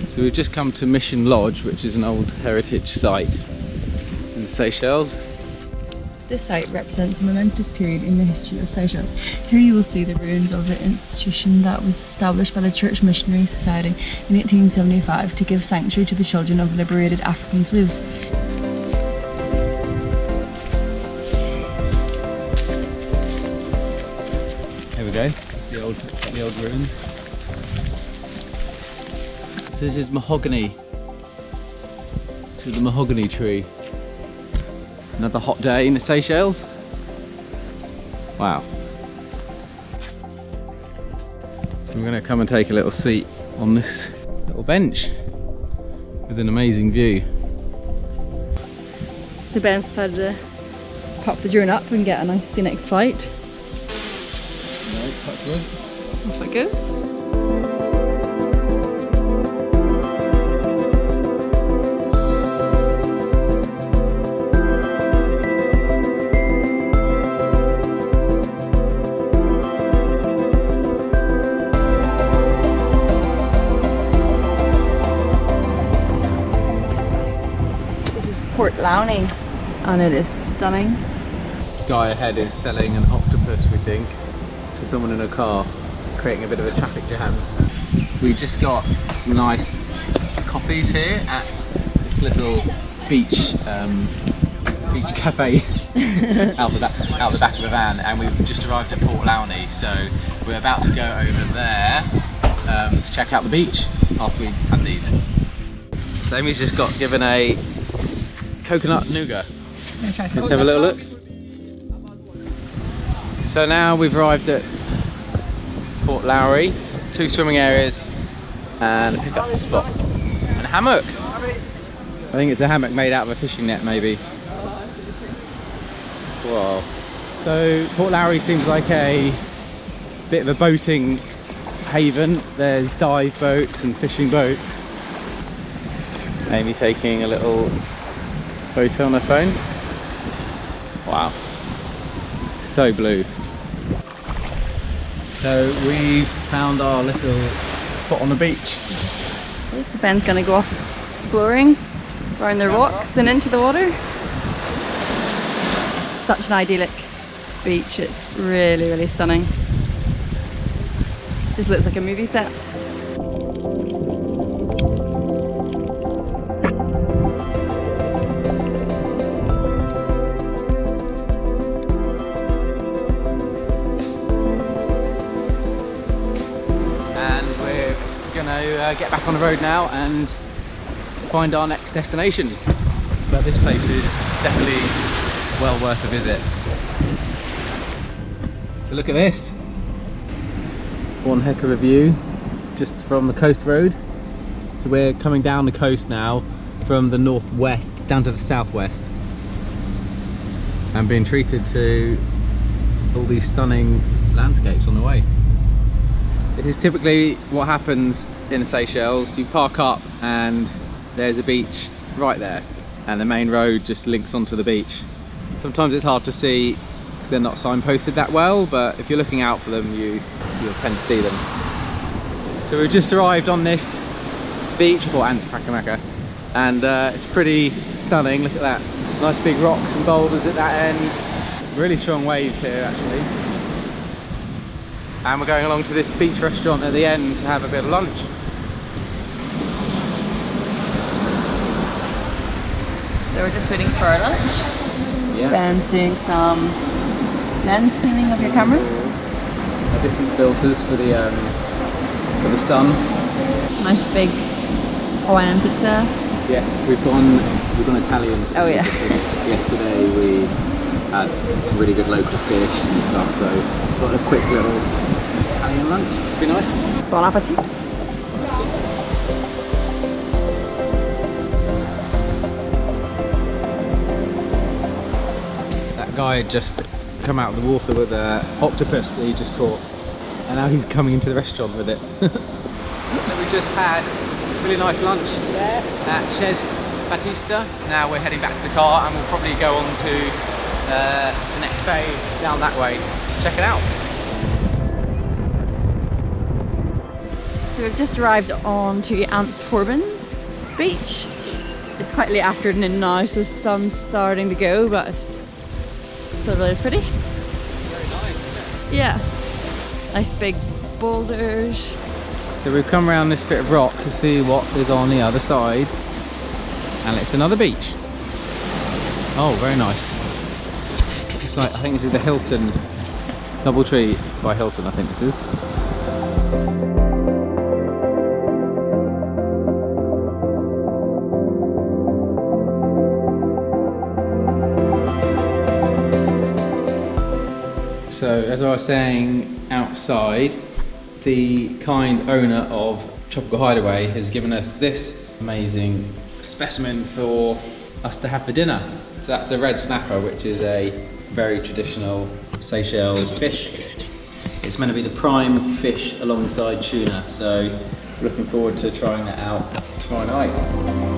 So we've just come to Mission Lodge, which is an old heritage site in Seychelles. This site represents a momentous period in the history of Seychelles. Here you will see the ruins of the institution that was established by the Church Missionary Society in 1875 to give sanctuary to the children of liberated African slaves. There we go, the old ruins. So this is mahogany. To the mahogany tree. Another hot day in the Seychelles. Wow. So we're going to come and take a little seat on this little bench with an amazing view. So Ben's decided to pop the drone up and get a nice scenic flight. Off it goes. Port Launay, and it is stunning. The guy ahead is selling an octopus, we think, to someone in a car, creating a bit of a traffic jam. We just got some nice coffees here at this little beach cafe out the back of the van, and we've just arrived at Port Launay, so we're about to go over there to check out the beach after we've had these. So Amy's just got given a coconut nougat. Let's have a little look. So now we've arrived at Port Launay, 2 swimming areas and a pickup spot and a hammock. I think it's a hammock made out of a fishing net maybe. Wow. So Port Launay seems like a bit of a boating haven. There's dive boats and fishing boats. Amy taking a little photo on her phone. Wow, so blue. So we found our little spot on the beach. Okay, so Ben's gonna go off exploring around the rocks and into the water. Such an idyllic beach, it's really, really stunning. Just looks like a movie set. Get back on the road now and find our next destination, but this place is definitely well worth a visit. So look at this, one heck of a view just from the coast road. So we're coming down the coast now from the northwest down to the southwest and being treated to all these stunning landscapes on the way. This is typically what happens in the Seychelles. You park up and there's a beach right there, and the main road just links onto the beach. Sometimes it's hard to see because they're not signposted that well, but if you're looking out for them, you'll tend to see them. So we've just arrived on this beach called Anse, Takamaka, and it's pretty stunning. Look at that, nice big rocks and boulders at that end. Really strong waves here actually. And we're going along to this beach restaurant at the end to have a bit of lunch. So we're just waiting for our lunch. Yeah. Ben's doing some lens cleaning of your cameras. Different filters for the sun. Nice big Hawaiian pizza. Yeah, we've gone Italian. Oh yeah. Yesterday we had some really good local fish and stuff, so got a quick little Italian lunch. Be nice. Bon appetit. That guy had just come out of the water with an octopus that he just caught, and now he's coming into the restaurant with it. So we just had Really nice lunch there at Chez Batista. Now we're heading back to the car and we'll probably go on to the next bay down that way to check it out. So we've just arrived on to Anse Forbans beach. It's quite late afternoon now, so the sun's starting to go, but it's still really pretty. Very nice, isn't it? Yeah. Nice big boulders. So we've come around this bit of rock to see what is on the other side, and it's another beach. Oh, very nice. It's like, I think this is the Hilton Doubletree by Hilton, I think this is. So as I was saying, outside, the kind owner of Tropical Hideaway has given us this amazing specimen for us to have for dinner. So that's a red snapper, which is a very traditional Seychelles fish. It's meant to be the prime fish alongside tuna, so looking forward to trying that out tomorrow night.